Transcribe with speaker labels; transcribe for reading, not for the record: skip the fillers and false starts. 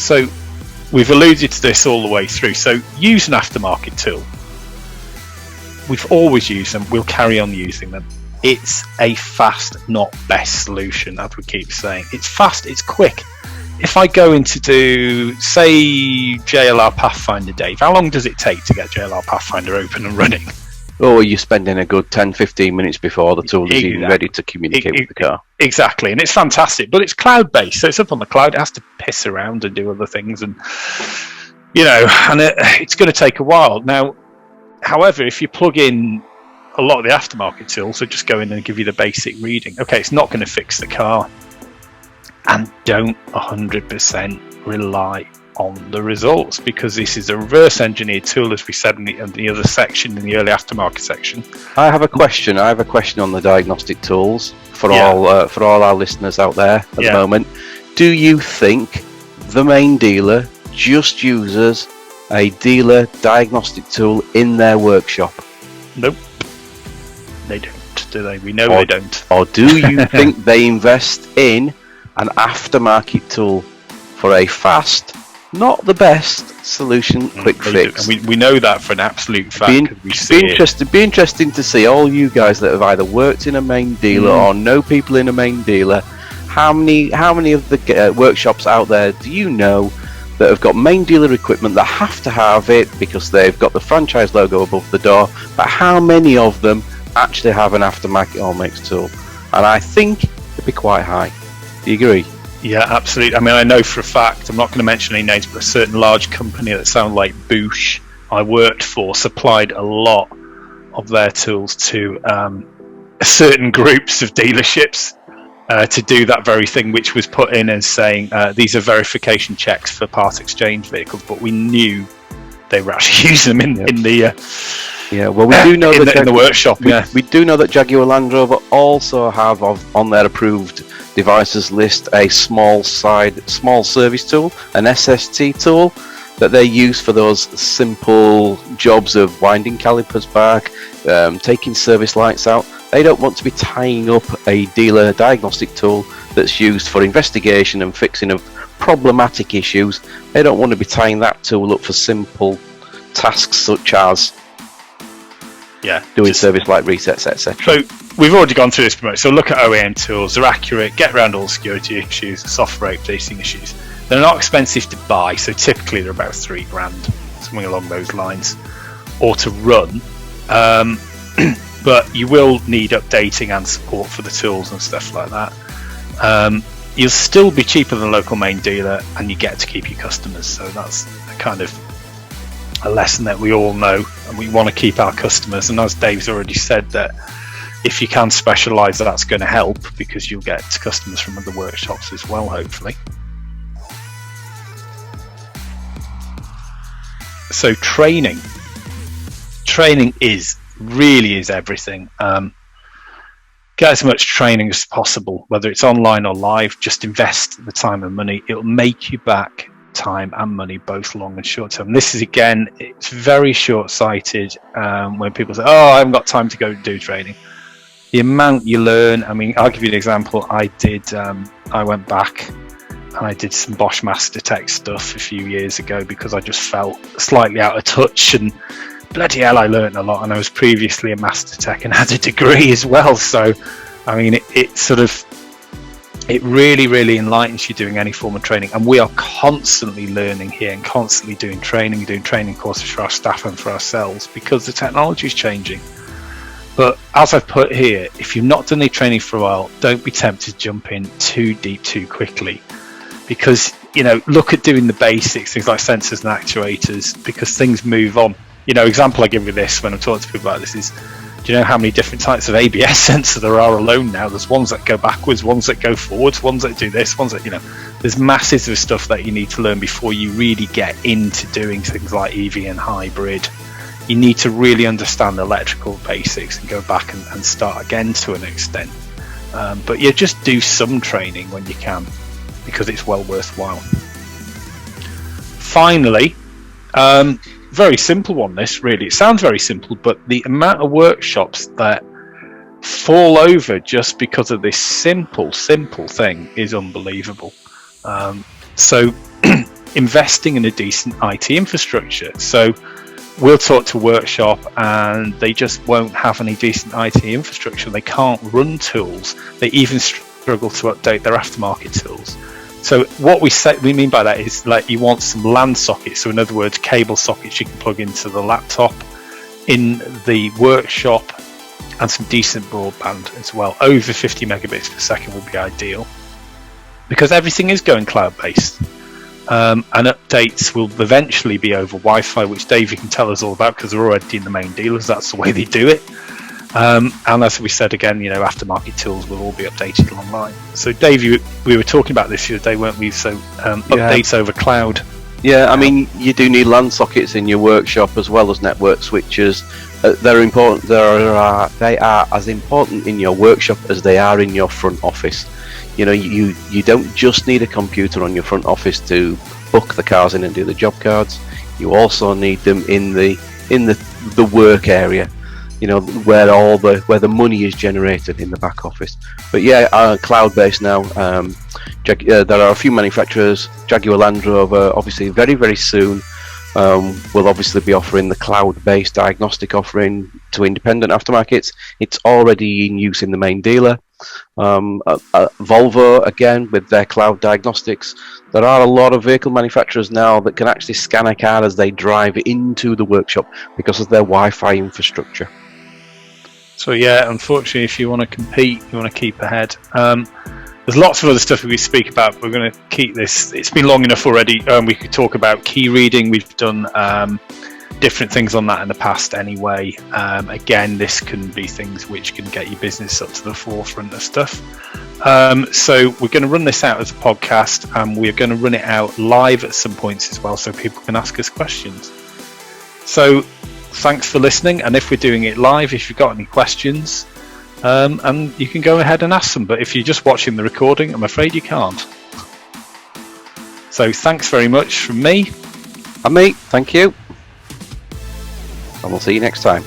Speaker 1: So we've alluded to this all the way through. So use an aftermarket tool. We've always used them. We'll carry on using them. It's a fast, not best solution, as we keep saying. It's fast, it's quick. If I go in to do, say, JLR Pathfinder, Dave, how long does it take to get JLR Pathfinder open and running?
Speaker 2: Or you're spending a good 10-15 minutes before the tool is even ready to communicate with the car.
Speaker 1: Exactly, and it's fantastic. But it's cloud-based, so it's up on the cloud. It has to piss around and do other things, and it's going to take a while. Now, however, if you plug in a lot of the aftermarket tools, so just go in and give you the basic reading. Okay, it's not going to fix the car, and don't 100% rely on the results, because this is a reverse engineered tool, as we said in the other section, in the early aftermarket section.
Speaker 2: I have a question on the diagnostic tools for all our listeners out there at the moment. Do you think the main dealer just uses a dealer diagnostic tool in their workshop?
Speaker 1: Nope, they don't, do they? We know they don't.
Speaker 2: Or do you think they invest in an aftermarket tool for a fast, not the best solution, quick fix?
Speaker 1: We know that for an absolute fact.
Speaker 2: Be interesting to see all you guys that have either worked in a main dealer or know people in a main dealer. How many of the workshops out there do you know that have got main dealer equipment that have to have it because they've got the franchise logo above the door? But how many of them actually have an aftermarket all makes tool? And I think it'd be quite high. Do you agree?
Speaker 1: Yeah, absolutely. I mean, I know for a fact, I'm not going to mention any names, but a certain large company that sound like Bosch I worked for supplied a lot of their tools to certain groups of dealerships to do that very thing, which was put in as saying these are verification checks for part exchange vehicles, but we knew they were actually using them in the
Speaker 2: well, we do know that
Speaker 1: in the workshop.
Speaker 2: We do know that Jaguar Land Rover also have on their approved devices list a small service tool, an SST tool that they use for those simple jobs of winding calipers back, taking service lights out. They don't want to be tying up a dealer diagnostic tool that's used for investigation and fixing of problematic issues. They don't want to be tying that tool up for simple tasks such as doing service light resets, etc.
Speaker 1: So we've already gone through this promotion. So look at OEM tools. They're accurate, get around all security issues, software updating issues. They're not expensive to buy, so typically they're about $3,000, something along those lines, or to run. But you will need updating and support for the tools and stuff like that. You'll still be cheaper than a local main dealer, and you get to keep your customers. So that's kind of a lesson that we all know, and we want to keep our customers. And as Dave's already said, that if you can specialize, that's going to help, because you'll get customers from other workshops as well, hopefully. So training really is everything. Get as much training as possible, whether it's online or live. Just invest the time and money. It'll make you back time and money, both long and short term. This is, again, it's very short-sighted when people say, I haven't got time to go do training. The amount you learn, I mean, I'll give you an example. I went back and I did some Bosch Master Tech stuff a few years ago because I just felt slightly out of touch, and bloody hell, I learned a lot. And I was previously a Master Tech and had a degree as well. So, I mean, it really, really enlightens you doing any form of training. And we are constantly learning here and constantly doing training courses for our staff and for ourselves, because the technology is changing. But as I've put here, if you've not done any training for a while, don't be tempted to jump in too deep too quickly, because, look at doing the basics, things like sensors and actuators, because things move on. Example I give you this when I'm talking to people about this is, do you know how many different types of ABS sensors there are alone now? There's ones that go backwards, ones that go forwards, ones that do this, ones that, there's masses of stuff that you need to learn before you really get into doing things like EV and hybrid. You need to really understand the electrical basics and go back and start again to an extent. But just do some training when you can, because it's well worthwhile. Finally, very simple one, this really. It sounds very simple, but the amount of workshops that fall over just because of this simple thing is unbelievable. So investing in a decent IT infrastructure. So we'll talk to a workshop and they just won't have any decent IT infrastructure. They can't run tools. They even struggle to update their aftermarket tools. So what we mean by that is, like, you want some LAN sockets. So in other words, cable sockets you can plug into the laptop in the workshop, and some decent broadband as well. Over 50 megabits per second would be ideal, because everything is going cloud-based. And updates will eventually be over Wi-Fi, which Dave, you can tell us all about, because they're already in the main dealers. That's the way they do it. And as we said again, aftermarket tools will all be updated online. So Dave, we were talking about this the other day, weren't we? So updates over cloud.
Speaker 2: Yeah, I mean, you do need LAN sockets in your workshop as well as network switches. They're important. They are as important in your workshop as they are in your front office. You don't just need a computer on your front office to book the cars in and do the job cards. You also need them in the work area, where the money is generated in the back office. But yeah, cloud-based now. There are a few manufacturers. Jaguar Land Rover, obviously, very, very soon will obviously be offering the cloud-based diagnostic offering to independent aftermarkets. It's already in use in the main dealer. Volvo, again, with their cloud diagnostics. There are a lot of vehicle manufacturers now that can actually scan a car as they drive into the workshop because of their Wi-Fi infrastructure.
Speaker 1: So yeah, unfortunately, if you want to compete, you want to keep ahead. There's lots of other stuff we speak about, but we're going to keep this. It's been long enough already. We could talk about key reading. We've done different things on that in the past anyway. Again, this can be things which can get your business up to the forefront of stuff. So we're going to run this out as a podcast, and we're going to run it out live at some points as well, so people can ask us questions. So thanks for listening, and if we're doing it live, if you've got any questions, and you can go ahead and ask them, but if you're just watching the recording, I'm afraid you can't. So thanks very much from me.
Speaker 2: And me, thank you. And we'll see you next time.